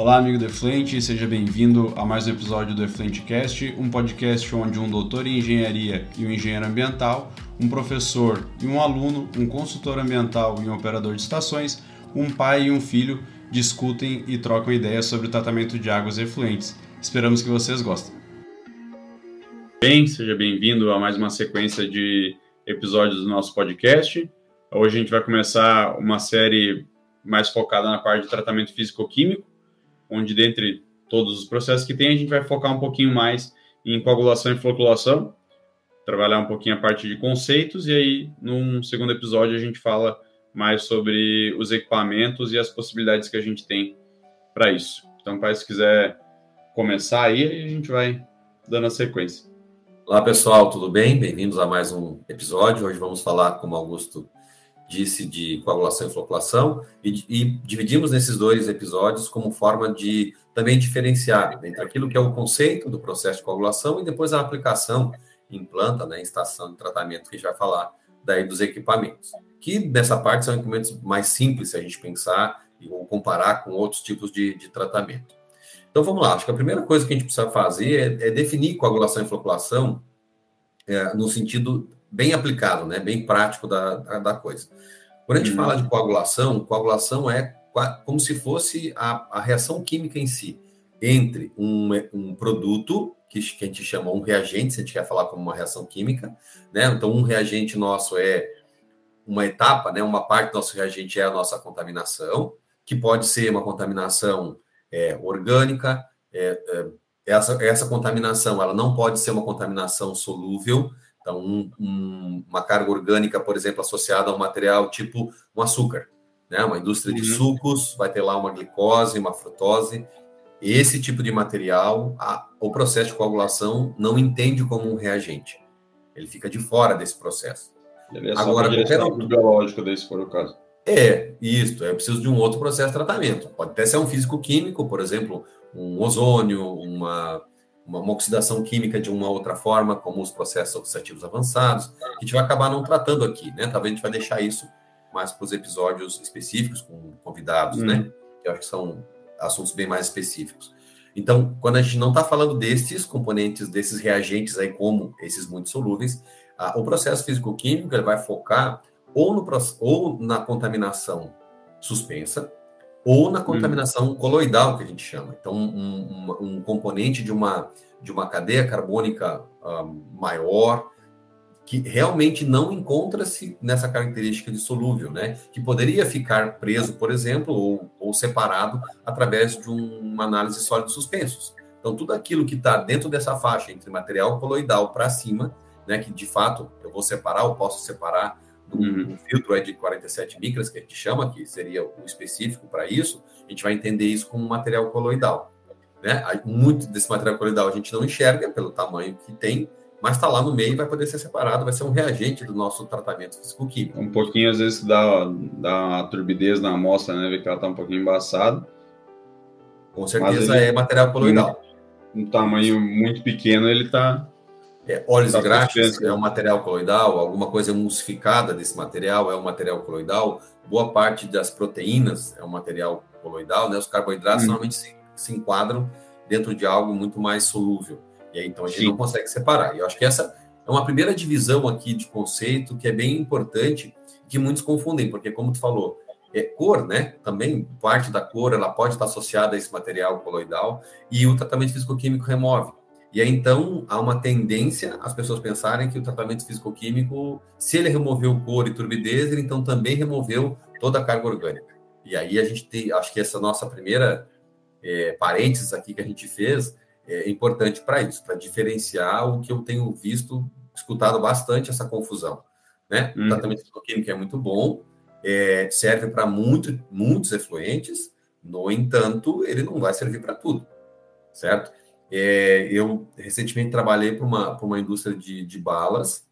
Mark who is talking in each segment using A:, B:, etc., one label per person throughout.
A: Olá, amigo do Efluente, seja bem-vindo a mais um episódio do EfluenteCast, um podcast onde um doutor em engenharia e um engenheiro ambiental, um professor e um aluno, um consultor ambiental e um operador de estações, um pai e um filho discutem e trocam ideias sobre o tratamento de águas efluentes. Esperamos que vocês gostem. Bem, seja bem-vindo a mais uma sequência de episódios do nosso podcast. Hoje a gente vai começar uma série mais focada na parte de tratamento físico-químico, onde dentre todos os processos que tem, a gente vai focar um pouquinho mais em coagulação e floculação, trabalhar um pouquinho a parte de conceitos, e aí, num segundo episódio, a gente fala mais sobre os equipamentos e as possibilidades que a gente tem para isso. Então, pai, se quiser começar aí, a gente vai dando a sequência.
B: Olá, pessoal, tudo bem? Bem-vindos a mais um episódio. Hoje vamos falar, como Augusto disse, de coagulação e floculação, e dividimos nesses dois episódios como forma de também diferenciar entre aquilo que é o conceito do processo de coagulação e depois a aplicação em planta, né, em estação de tratamento, que a gente vai falar daí dos equipamentos. Que nessa parte são equipamentos mais simples, se a gente pensar ou comparar com outros tipos de tratamento. Então vamos lá, acho que a primeira coisa que a gente precisa fazer é definir coagulação e floculação no sentido bem aplicado, né, bem prático da coisa. Quando a gente fala de coagulação é como se fosse a reação química em si, entre um produto, que a gente chama um reagente, se a gente quer falar como uma reação química, né? Então, um reagente nosso é uma etapa, né? Uma parte do nosso reagente é a nossa contaminação, que pode ser uma contaminação orgânica. Essa contaminação, ela não pode ser uma contaminação solúvel. Então, uma carga orgânica, por exemplo, associada a um material tipo um açúcar, né? Uma indústria de sucos, vai ter lá uma glicose, uma frutose. Esse tipo de material, o processo de coagulação não entende como um reagente. Ele fica de fora desse processo.
A: Agora, qualquer outro biológico desse, se for o caso.
B: Isso. Eu preciso de um outro processo de tratamento. Pode até ser um físico-químico, por exemplo, um ozônio, uma oxidação química de uma outra forma, como os processos oxidativos avançados, que a gente vai acabar não tratando aqui, né? Talvez a gente vai deixar isso mais para os episódios específicos, com convidados, né? Que eu acho que são assuntos bem mais específicos. Então, quando a gente não está falando desses componentes, desses reagentes aí, como esses muito solúveis, o processo físico-químico ele vai focar ou na contaminação suspensa, ou na contaminação coloidal, que a gente chama. Então, um componente de uma cadeia carbônica maior, que realmente não encontra-se nessa característica de solúvel, né? Que poderia ficar preso, por exemplo, ou separado através de uma análise de sólidos suspensos. Então, tudo aquilo que está dentro dessa faixa, entre material coloidal para cima, né? Que, de fato, eu posso separar um filtro de 47 micras, que a gente chama, que seria o específico para isso, a gente vai entender isso como material coloidal, né? Muito desse material coloidal a gente não enxerga pelo tamanho que tem, mas está lá no meio e vai poder ser separado, vai ser um reagente do nosso tratamento físico-químico.
A: Um pouquinho, às vezes, dá uma turbidez na amostra, né? Ver que ela está um pouquinho embaçada.
B: Com certeza é material coloidal.
A: Um tamanho muito pequeno, ele está...
B: Óleos e graxas é um material coloidal, alguma coisa emulsificada desse material é um material coloidal, boa parte das proteínas é um material coloidal, né? Os carboidratos normalmente se enquadram dentro de algo muito mais solúvel, e aí então a gente não consegue separar. E eu acho que essa é uma primeira divisão aqui de conceito que é bem importante, que muitos confundem, porque como tu falou, cor, né? Também parte da cor, ela pode estar associada a esse material coloidal, e o tratamento físico-químico remove. E aí, então, há uma tendência as pessoas pensarem que o tratamento físico-químico, se ele removeu cor e turbidez, ele então também removeu toda a carga orgânica. E aí a gente tem, acho que essa nossa primeira parênteses aqui que a gente fez é importante para isso, para diferenciar o que eu tenho escutado bastante essa confusão, né? O tratamento físico-químico é muito bom, serve para muitos efluentes, no entanto, ele não vai servir para tudo, certo? Eu recentemente trabalhei para uma indústria de balas,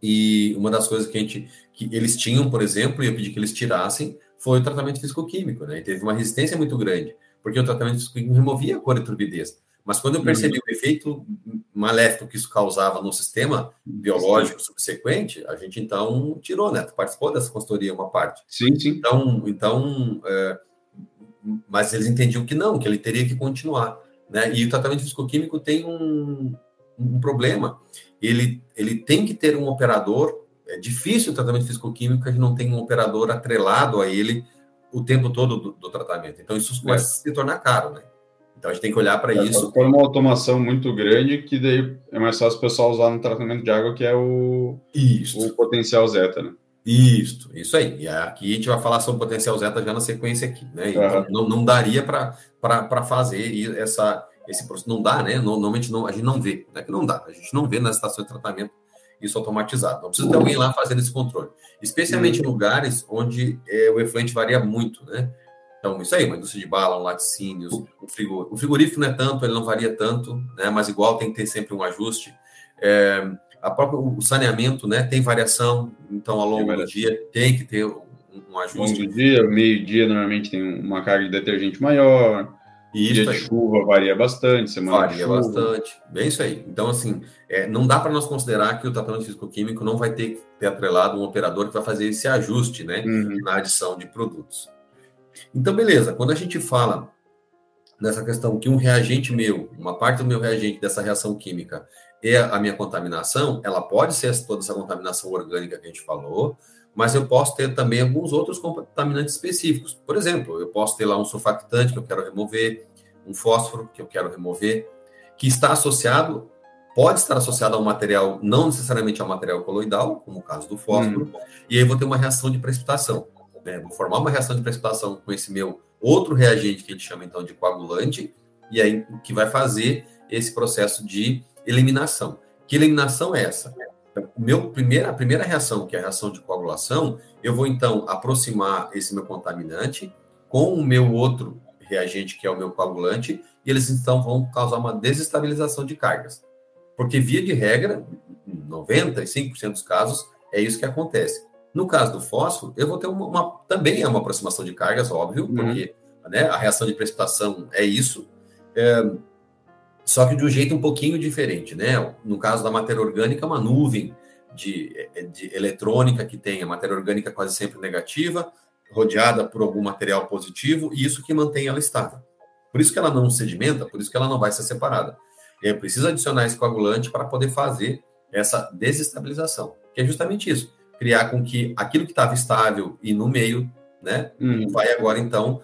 B: e uma das coisas que eles tinham, por exemplo, e eu pedi que eles tirassem, foi o tratamento físico-químico, né? E teve uma resistência muito grande, porque o tratamento físico-químico removia a cor e turbidez. Mas quando eu percebi o efeito maléfico que isso causava no sistema biológico subsequente, a gente então tirou, né? Tu participou dessa consultoria, uma parte.
A: Sim.
B: Então mas eles entendiam que não, que ele teria que continuar, né? E o tratamento físico-químico tem um problema. Ele tem que ter um operador. É difícil o tratamento físico-químico que a gente não tem um operador atrelado a ele o tempo todo do tratamento. Então, isso começa a se tornar caro, né? Então, a gente tem que olhar para isso.
A: Foi uma automação muito grande que daí é mais fácil o pessoal usar no tratamento de água, que é o potencial zeta, né?
B: Isso aí. E aqui a gente vai falar sobre o potencial zeta já na sequência aqui, né? Então, não daria para fazer esse processo. Não dá, né? Normalmente a gente não vê. Não é que não dá. A gente não vê na estação de tratamento isso automatizado. Então, precisa ter alguém lá fazendo esse controle. Especialmente em lugares onde o efluente varia muito, né? Então, isso aí, uma indústria de bala, um laticínios, o frigorífico não é tanto, ele não varia tanto, né? Mas igual tem que ter sempre um ajuste. O saneamento, né? Tem variação, então ao longo do dia tem que ter um ajuste.
A: Ao longo do dia, meio-dia, normalmente tem uma carga de detergente maior.
B: E
A: dia de chuva varia bastante, semana de chuva.
B: Varia bastante, bem isso aí. Então, assim, não dá para nós considerar que o tratamento físico-químico não vai ter que ter atrelado um operador que vai fazer esse ajuste, né, na adição de produtos. Então, beleza, quando a gente fala dessa questão que um reagente meu, uma parte do meu reagente dessa reação química é a minha contaminação, ela pode ser toda essa contaminação orgânica que a gente falou, mas eu posso ter também alguns outros contaminantes específicos. Por exemplo, eu posso ter lá um surfactante que eu quero remover, um fósforo que eu quero remover, que está associado, pode estar associado a um material, não necessariamente a um material coloidal, como o caso do fósforo, e aí eu vou ter uma reação de precipitação. Né? Vou formar uma reação de precipitação com esse meu outro reagente, que a gente chama então de coagulante, e aí que vai fazer esse processo de eliminação. Que eliminação é essa? A primeira reação, que é a reação de coagulação, eu vou, então, aproximar esse meu contaminante com o meu outro reagente, que é o meu coagulante, e eles, então, vão causar uma desestabilização de cargas. Porque, via de regra, em 95% dos casos, é isso que acontece. No caso do fósforo, eu vou ter também é uma aproximação de cargas, óbvio, porque né, a reação de precipitação é isso, só que de um jeito um pouquinho diferente, né? No caso da matéria orgânica, é uma nuvem de eletrônica que tem a matéria orgânica quase sempre negativa, rodeada por algum material positivo, e isso que mantém ela estável. Por isso que ela não sedimenta, por isso que ela não vai ser separada. E aí precisa adicionar esse coagulante para poder fazer essa desestabilização, que é justamente isso, criar com que aquilo que estava estável e no meio, né, vai agora, então,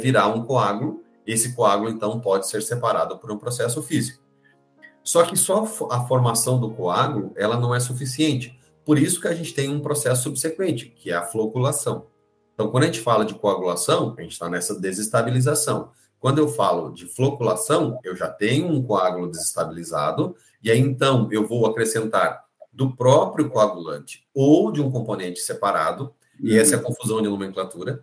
B: virar um coágulo. Esse coágulo, então, pode ser separado por um processo físico. Só que só a formação do coágulo, ela não é suficiente. Por isso que a gente tem um processo subsequente, que é a floculação. Então, quando a gente fala de coagulação, a gente está nessa desestabilização. Quando eu falo de floculação, eu já tenho um coágulo desestabilizado, e aí, então, eu vou acrescentar do próprio coagulante ou de um componente separado, e essa é a confusão de nomenclatura.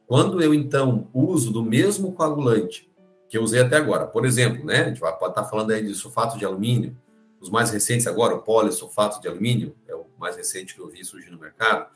B: Quando eu, então, uso do mesmo coagulante que eu usei até agora, por exemplo, né, a gente pode estar falando aí de sulfato de alumínio, os mais recentes agora, o polisulfato de alumínio, é o mais recente que eu vi surgir no mercado,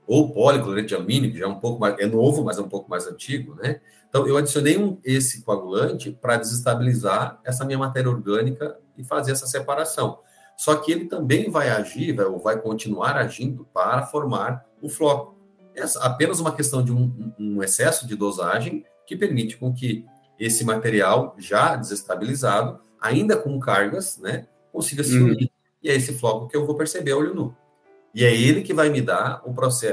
B: ou policloreto de alumínio, que já é um pouco mais, é novo, mas é um pouco mais antigo, né? Então, eu adicionei esse coagulante para desestabilizar essa minha matéria orgânica e fazer essa separação. Só que ele também vai agir, ou vai continuar agindo para formar o floco. É apenas uma questão de um excesso de dosagem que permite com que esse material já desestabilizado, ainda com cargas, né, consiga se unir. E é esse floco que eu vou perceber a olho nu. E é ele que vai me dar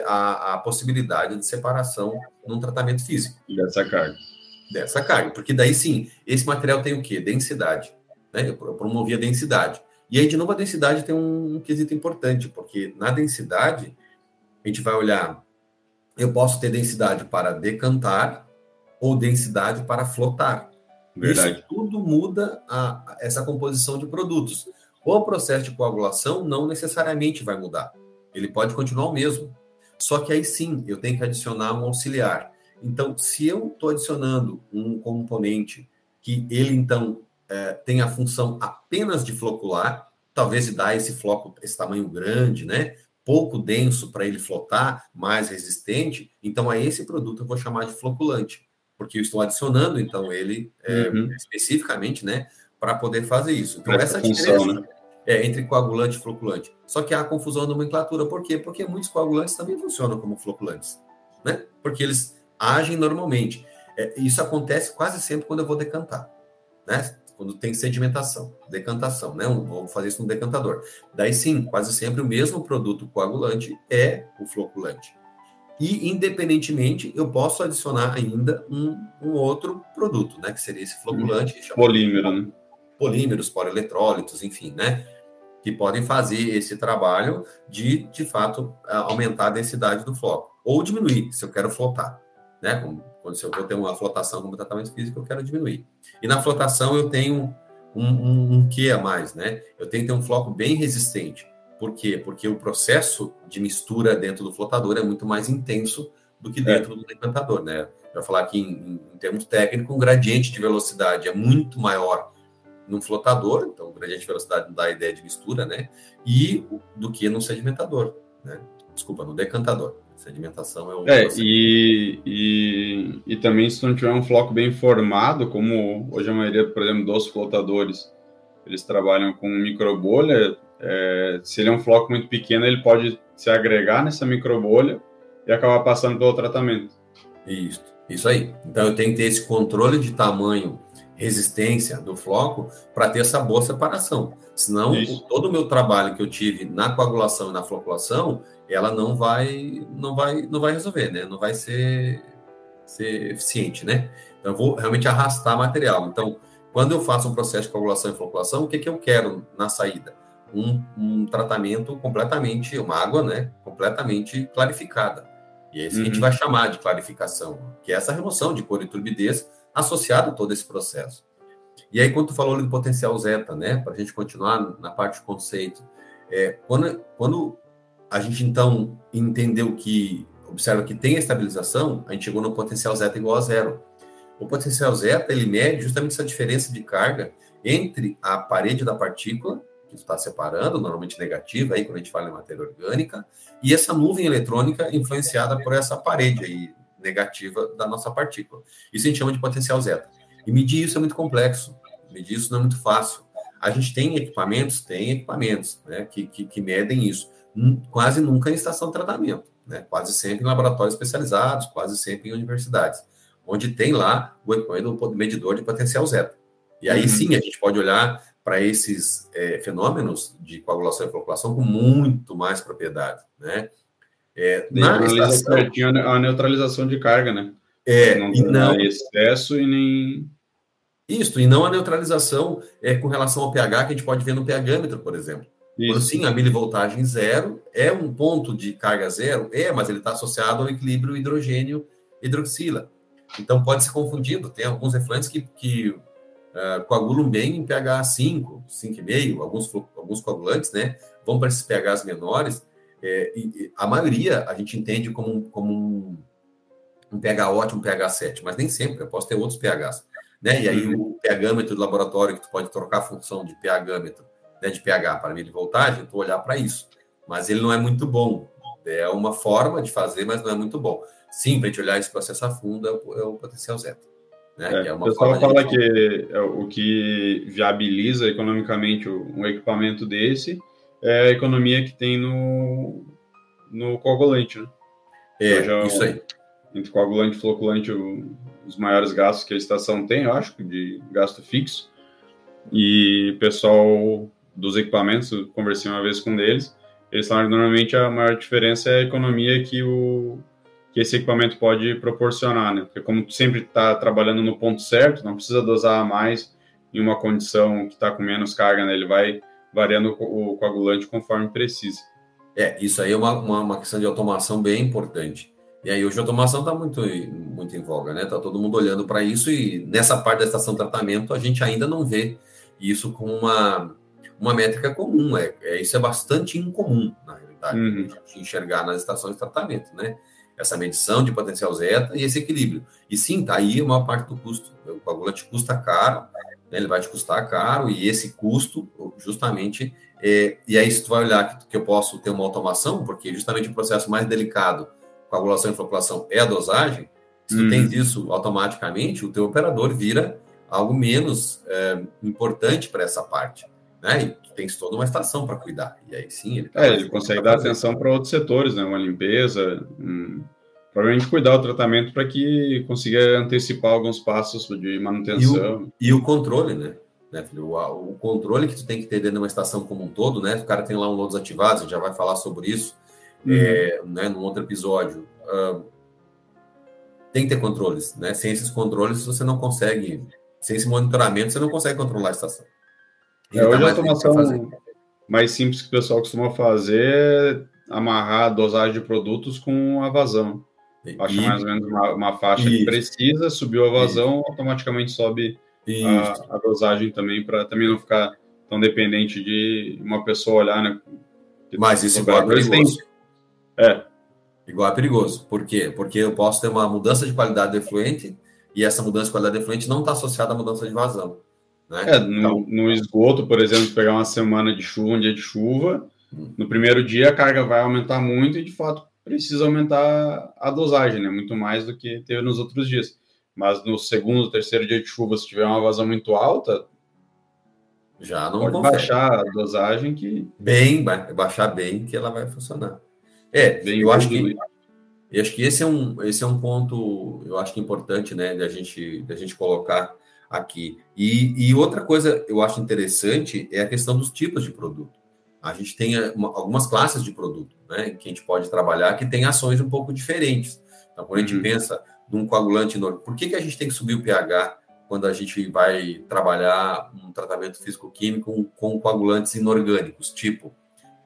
B: a possibilidade de separação num tratamento físico. Dessa carga. Porque daí sim, esse material tem o quê? Densidade. Né? Eu promovi a densidade. E aí, de novo, a densidade tem um quesito importante, porque na densidade, a gente vai olhar, eu posso ter densidade para decantar ou densidade para flotar. Verdade. Isso tudo muda essa composição de produtos. O processo de coagulação não necessariamente vai mudar. Ele pode continuar o mesmo. Só que aí sim, eu tenho que adicionar um auxiliar. Então, se eu estou adicionando um componente que ele, então, tem a função apenas de flocular, talvez dar esse floco, esse tamanho grande, né? Pouco denso para ele flotar, mais resistente, então a esse produto eu vou chamar de floculante, porque eu estou adicionando, então, ele especificamente, né? Para poder fazer isso. Então, essa diferença, né? Entre coagulante e floculante. Só que há confusão na nomenclatura. Por quê? Porque muitos coagulantes também funcionam como floculantes, né? Porque eles agem normalmente. Isso acontece quase sempre quando eu vou decantar, né? Quando tem sedimentação, decantação, né? Vou fazer isso no decantador. Daí sim, quase sempre o mesmo produto coagulante é o floculante. E, independentemente, eu posso adicionar ainda um outro produto, né? Que seria esse floculante.
A: Polímero, né?
B: Polímeros, polieletrólitos, enfim, né? Que podem fazer esse trabalho de fato, aumentar a densidade do floco. Ou diminuir, se eu quero flotar, né? Quando eu vou ter uma flotação como tratamento físico, eu quero diminuir. E na flotação eu tenho um quê a mais, né? Eu tenho que ter um floco bem resistente. Por quê? Porque o processo de mistura dentro do flotador é muito mais intenso do que dentro do decantador, né? Eu vou falar aqui em termos técnicos, um gradiente de velocidade é muito maior num flotador, então o gradiente de velocidade não dá a ideia de mistura, né? E do que num sedimentador, né? Desculpa, no decantador. Sedimentação é o...
A: E também se não tiver um floco bem formado, como hoje a maioria, por exemplo, dos flotadores, eles trabalham com microbolha, se ele é um floco muito pequeno, ele pode se agregar nessa microbolha e acabar passando pelo tratamento.
B: Isso aí. Então eu tenho que ter esse controle de tamanho, resistência do floco para ter essa boa separação. Senão, todo o meu trabalho que eu tive na coagulação e na floculação, ela não vai resolver, né? Não vai ser eficiente, né? Então, eu vou realmente arrastar material. Então, quando eu faço um processo de coagulação e floculação, o que eu quero na saída? Um tratamento completamente, uma água, né? Completamente clarificada. E é isso que a gente vai chamar de clarificação, que é essa remoção de cor e turbidez associada a todo esse processo. E aí, quando tu falou do potencial zeta, né? Para a gente continuar na parte de conceito, quando a gente, então, entendeu observa que tem a estabilização, a gente chegou no potencial zeta igual a zero. O potencial zeta, ele mede justamente essa diferença de carga entre a parede da partícula, que está separando, normalmente negativa, aí quando a gente fala em matéria orgânica, e essa nuvem eletrônica influenciada por essa parede aí, negativa da nossa partícula. Isso a gente chama de potencial zeta. E medir isso é muito complexo, medir isso não é muito fácil. A gente tem equipamentos, né, que medem isso. Quase nunca em estação de tratamento, né? Quase sempre em laboratórios especializados, quase sempre em universidades, onde tem lá o equipamento, o medidor de potencial zeta. E aí sim a gente pode olhar para esses fenômenos de coagulação e floculação com muito mais propriedade, né?
A: Na estação tinha a neutralização de carga, né? Não excesso e nem...
B: Isso, e não a neutralização com relação ao pH, que a gente pode ver no pH-metro, por exemplo. Quando sim, a milivoltagem zero é um ponto de carga zero, mas ele está associado ao equilíbrio hidrogênio-hidroxila. Então, pode ser confundido. Tem alguns efluentes que coagulam bem em pH 5, 5,5, alguns coagulantes, né? Vão para esses pHs menores, e a maioria a gente entende como um pH ótimo, um pH 7, mas nem sempre, eu posso ter outros pHs, né? E aí o pH-metro do laboratório, que tu pode trocar a função de pH-metro, né, de pH para milivoltagem, tu olhar para isso. Mas ele não é muito bom. É uma forma de fazer, mas não é muito bom. Sim, para a gente olhar esse processo a fundo, é o potencial zeta. Né? Que é uma
A: o pessoal fala que o que viabiliza economicamente um equipamento desse é a economia que tem no coagulante, né?
B: Isso aí.
A: Entre coagulante e floculante, os maiores gastos que a estação tem, eu acho, de gasto fixo. E o pessoal dos equipamentos, eu conversei uma vez com um deles, eles falaram que normalmente a maior diferença é a economia que esse equipamento pode proporcionar, né? Porque como tu sempre está trabalhando no ponto certo, não precisa dosar mais em uma condição que está com menos carga, né? Ele vai variando o coagulante conforme precisa.
B: Isso aí é uma questão de automação bem importante. E aí hoje a automação está muito, muito em voga, né? Está todo mundo olhando para isso e nessa parte da estação de tratamento a gente ainda não vê isso com uma métrica comum. Isso é bastante incomum, na realidade, a gente enxergar nas estações de tratamento, né? Essa medição de potencial zeta e esse equilíbrio. E sim, está aí a maior parte do custo. O coagulante custa caro, né? Ele vai te custar caro, e esse custo, justamente, e aí se tu vai olhar que eu posso ter uma automação, porque justamente o processo mais delicado, coagulação e floculação, é a dosagem, se tu tens isso automaticamente, o teu operador vira algo menos importante para essa parte, né? E tu tens toda uma estação para cuidar. E aí sim, ele
A: consegue dar atenção para outros setores, né? Uma limpeza, provavelmente cuidar do tratamento para que consiga antecipar alguns passos de manutenção.
B: E o controle, né? O controle que tu tem que ter dentro de uma estação como um todo, né? O cara tem lá um load desativado, a gente já vai falar sobre isso, né, num outro episódio. Tem que ter controles, né? Sem esses controles, você não consegue, sem esse monitoramento, você não consegue controlar a estação.
A: Hoje a automação mais simples que o pessoal costuma fazer é amarrar a dosagem de produtos com a vazão. Baixa mais ou menos uma faixa que precisa, subiu a vazão, automaticamente sobe a dosagem também, para também não ficar tão dependente de uma pessoa olhar, né?
B: Mas isso igual é perigoso. Igual é perigoso. Por quê? Porque eu posso ter uma mudança de qualidade do efluente e essa mudança de qualidade do efluente não está associada à mudança de vazão. Né?
A: No esgoto, por exemplo, pegar uma semana de chuva, um dia de chuva, no primeiro dia a carga vai aumentar muito e, de fato, precisa aumentar a dosagem, né? Muito mais do que teve nos outros dias. Mas no segundo, terceiro dia de chuva, se tiver uma vazão muito alta,
B: já não
A: pode baixar a dosagem
B: vai baixar bem que ela vai funcionar. Eu acho que esse é um ponto, eu acho que importante, né, da gente colocar aqui. E outra coisa eu acho interessante é a questão dos tipos de produto. A gente tem algumas classes de produto, né, que a gente pode trabalhar que tem ações um pouco diferentes. Então, quando a gente pensa num coagulante, por que a gente tem que subir o pH quando a gente vai trabalhar um tratamento físico-químico com coagulantes inorgânicos, tipo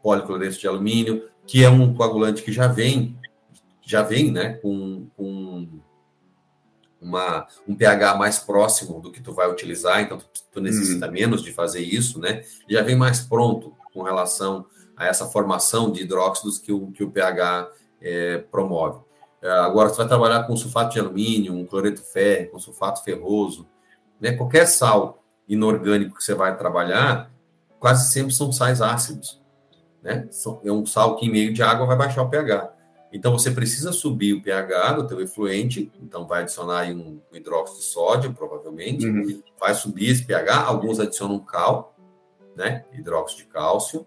B: policloreto de alumínio, que é um coagulante que já vem, né, com um pH mais próximo do que tu vai utilizar, então tu necessita menos de fazer isso, né? Já vem mais pronto com relação a essa formação de hidróxidos que o pH promove. Agora, você vai trabalhar com sulfato de alumínio, um cloreto férrico, com sulfato ferroso, né? Qualquer sal inorgânico que você vai trabalhar, quase sempre são sais ácidos, né? É um sal que em meio de água vai baixar o pH. Então, você precisa subir o pH do teu efluente, então vai adicionar aí um hidróxido de sódio, provavelmente, vai subir esse pH, alguns adicionam cal, né? Hidróxido de cálcio.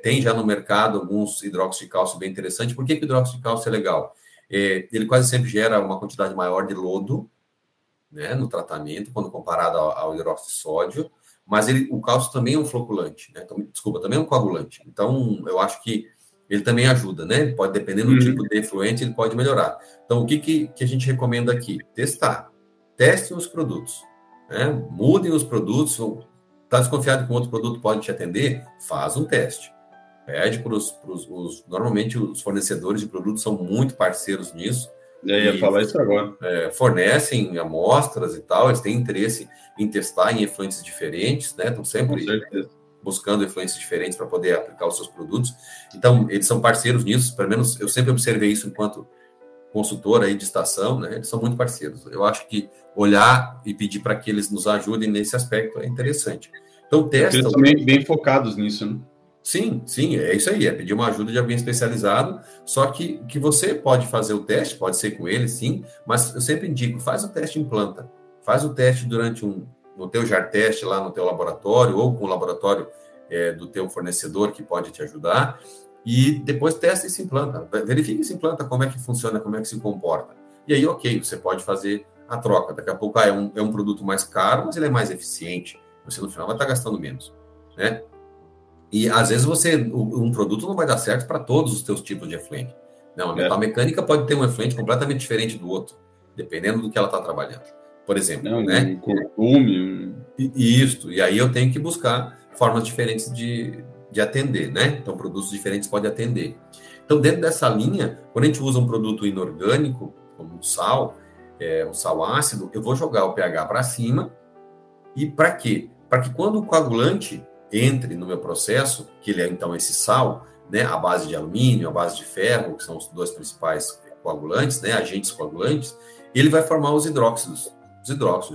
B: Tem já no mercado alguns hidróxidos de cálcio bem interessantes. Por que o hidróxido de cálcio é legal? Ele quase sempre gera uma quantidade maior de lodo, né, no tratamento, quando comparado ao hidróxido de sódio, mas o cálcio também é um floculante, né? Também é um coagulante. Então, eu acho que ele também ajuda, né? Pode, dependendo do tipo de efluente, ele pode melhorar. Então, o que a gente recomenda aqui? Testar. Testem os produtos, né? Mudem os produtos. Está desconfiado que um outro produto pode te atender? Faz um teste. Pede para normalmente os fornecedores de produtos são muito parceiros nisso.
A: Eu ia falar isso agora.
B: Fornecem amostras e tal, eles têm interesse em testar em efluentes diferentes, né? Estão sempre buscando efluentes diferentes para poder aplicar os seus produtos. Então, eles são parceiros nisso, pelo menos eu sempre observei isso enquanto consultor aí de estação, né? Eles são muito parceiros. Eu acho que olhar e pedir para que eles nos ajudem nesse aspecto é interessante. Então, testa.
A: Eles também bem focados nisso, né?
B: Sim, é isso aí, pedir uma ajuda de alguém especializado, só que você pode fazer o teste, pode ser com ele, sim, mas eu sempre indico, faz o teste em planta, faz o teste no teu jar teste lá no teu laboratório, ou com o laboratório do teu fornecedor que pode te ajudar, e depois testa esse implanta, verifique esse implanta, como é que funciona, como é que se comporta, e aí, ok, você pode fazer a troca, daqui a pouco é um produto mais caro, mas ele é mais eficiente, você no final vai estar gastando menos, né? E, às vezes, um produto não vai dar certo para todos os teus tipos de efluente. Não, a metal mecânica pode ter um efluente completamente diferente do outro, dependendo do que ela está trabalhando. Por exemplo, né?
A: Um curtume.
B: Isso. E aí eu tenho que buscar formas diferentes de atender, né? Então, produtos diferentes podem atender. Então, dentro dessa linha, quando a gente usa um produto inorgânico, como um sal ácido, eu vou jogar o pH para cima. E para quê? Para que quando o coagulante entre no meu processo, que ele é então esse sal, né, a base de alumínio, a base de ferro, que são os dois principais coagulantes, né, agentes coagulantes, ele vai formar os hidróxidos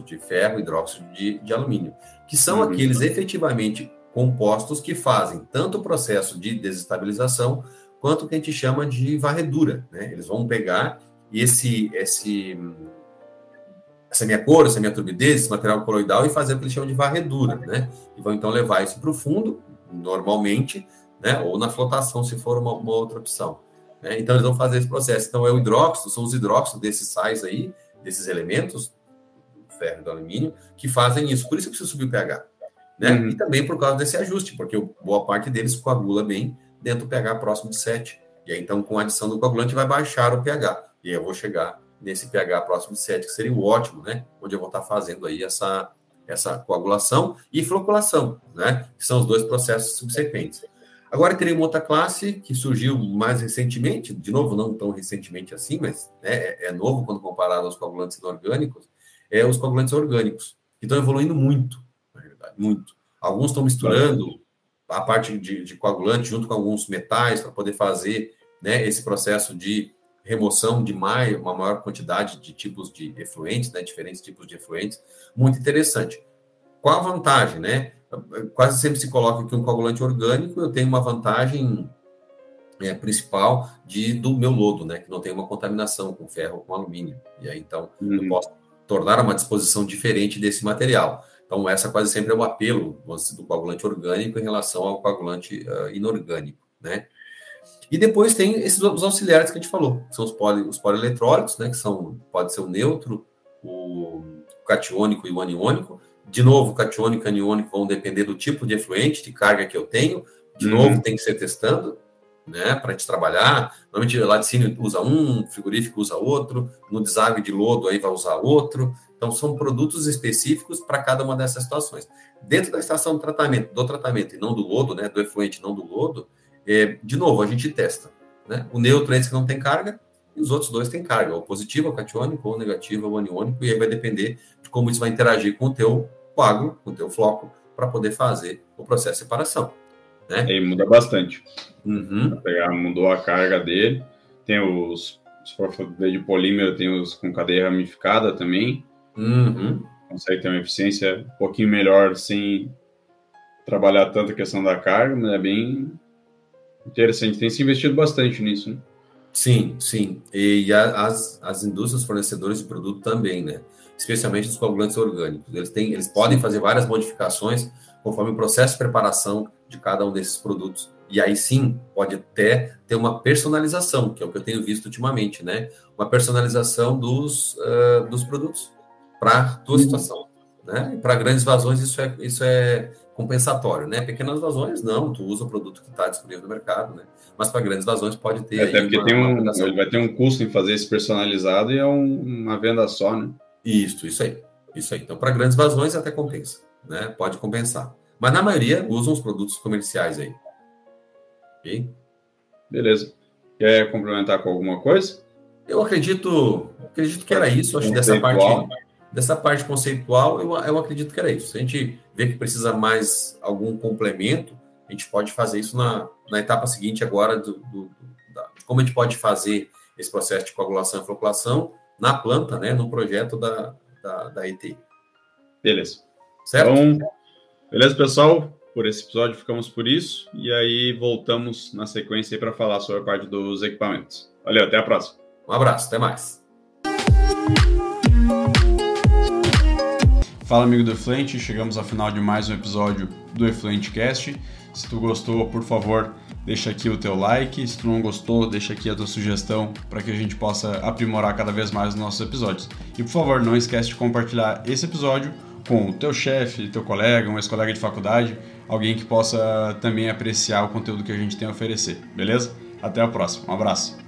B: de ferro, hidróxido de alumínio, que são aqueles efetivamente compostos que fazem tanto o processo de desestabilização quanto o que a gente chama de varredura, né? Eles vão pegar e essa minha cor, essa minha turbidez, esse material coloidal e fazer o que eles chamam de varredura, né? E vão então levar isso para o fundo, normalmente, né? Ou na flotação, se for uma outra opção. né? Então, eles vão fazer esse processo. Então, é o hidróxido, são os hidróxidos desses sais aí, desses elementos, do ferro e do alumínio, que fazem isso. Por isso que precisa subir o pH. Né? E também por causa desse ajuste, porque boa parte deles coagula bem dentro do pH próximo de 7. E aí, então, com a adição do coagulante, vai baixar o pH. E aí eu vou chegar nesse pH próximo de 7, que seria o ótimo, né? Onde eu vou estar fazendo aí essa coagulação e floculação, né? Que são os dois processos subsequentes. Agora, teria uma outra classe que surgiu mais recentemente, de novo, não tão recentemente assim, mas né, é novo quando comparado aos coagulantes inorgânicos, os coagulantes orgânicos, que estão evoluindo muito, na realidade, muito. Alguns estão misturando a parte de coagulante junto com alguns metais para poder fazer, né, esse processo de remoção de uma maior quantidade de tipos de efluentes, né, diferentes tipos de efluentes, muito interessante. Qual a vantagem, né? Quase sempre se coloca que um coagulante orgânico eu tenho uma vantagem principal do meu lodo, né, que não tem uma contaminação com ferro ou com alumínio. E aí, então, eu posso tornar uma disposição diferente desse material. Então, essa quase sempre é o apelo do coagulante orgânico em relação ao coagulante inorgânico, né? E depois tem os auxiliares que a gente falou, que são os polieletrólitos, né, que pode ser o neutro, o catiônico e o aniônico. De novo, o catiônico e o aniônico vão depender do tipo de efluente, de carga que eu tenho. De novo, tem que ser testando, né, para a gente trabalhar. Normalmente, laticínio usa um, frigorífico usa outro, no deságue de lodo aí vai usar outro. Então, são produtos específicos para cada uma dessas situações. Dentro da estação do tratamento e não do lodo, né, do efluente, não do lodo, de novo, a gente testa, né? O neutro é esse que não tem carga, e os outros dois têm carga, ou positivo, ou catiônico, ou negativo, ou aniônico, e aí vai depender de como isso vai interagir com o teu coágulo, com o teu floco, para poder fazer o processo de separação, né?
A: Aí muda bastante. Mudou a carga dele, tem se for de polímero, tem os com cadeia ramificada também, consegue ter uma eficiência um pouquinho melhor sem trabalhar tanto a questão da carga, mas é bem interessante, tem se investido bastante nisso, né?
B: Sim, sim. E as indústrias fornecedoras de produto também, né? Especialmente os coagulantes orgânicos. Eles podem fazer várias modificações conforme o processo de preparação de cada um desses produtos. E aí sim, pode até ter uma personalização, que é o que eu tenho visto ultimamente, né? Uma personalização dos produtos para a tua situação, né? Para grandes vazões isso é compensatório, né? Pequenas vazões, não, tu usa o produto que está disponível no mercado, né? Mas para grandes vazões pode ter.
A: Até porque ele vai ter um custo em fazer esse personalizado e é uma venda só, né?
B: Isso aí. Então, para grandes vazões até compensa, né? Pode compensar. Mas na maioria usam os produtos comerciais aí. Ok?
A: Beleza. Quer complementar com alguma coisa?
B: Eu acredito que era isso. Acho que dessa parte conceitual, eu acredito que era isso. Se a gente vê que precisa mais algum complemento, a gente pode fazer isso na etapa seguinte agora, de como a gente pode fazer esse processo de coagulação e floculação na planta, né, no projeto da ET.
A: Beleza.
B: Certo?
A: Então, beleza, pessoal? Por esse episódio ficamos por isso, e aí voltamos na sequência para falar sobre a parte dos equipamentos. Valeu, até a próxima.
B: Um abraço, até mais.
A: Fala, amigo do Efluente, chegamos ao final de mais um episódio do Efluente Cast. Se tu gostou, por favor, deixa aqui o teu like. Se tu não gostou, deixa aqui a tua sugestão para que a gente possa aprimorar cada vez mais os nossos episódios. E, por favor, não esquece de compartilhar esse episódio com o teu chefe, teu colega, um ex-colega de faculdade, alguém que possa também apreciar o conteúdo que a gente tem a oferecer, beleza? Até a próxima, um abraço!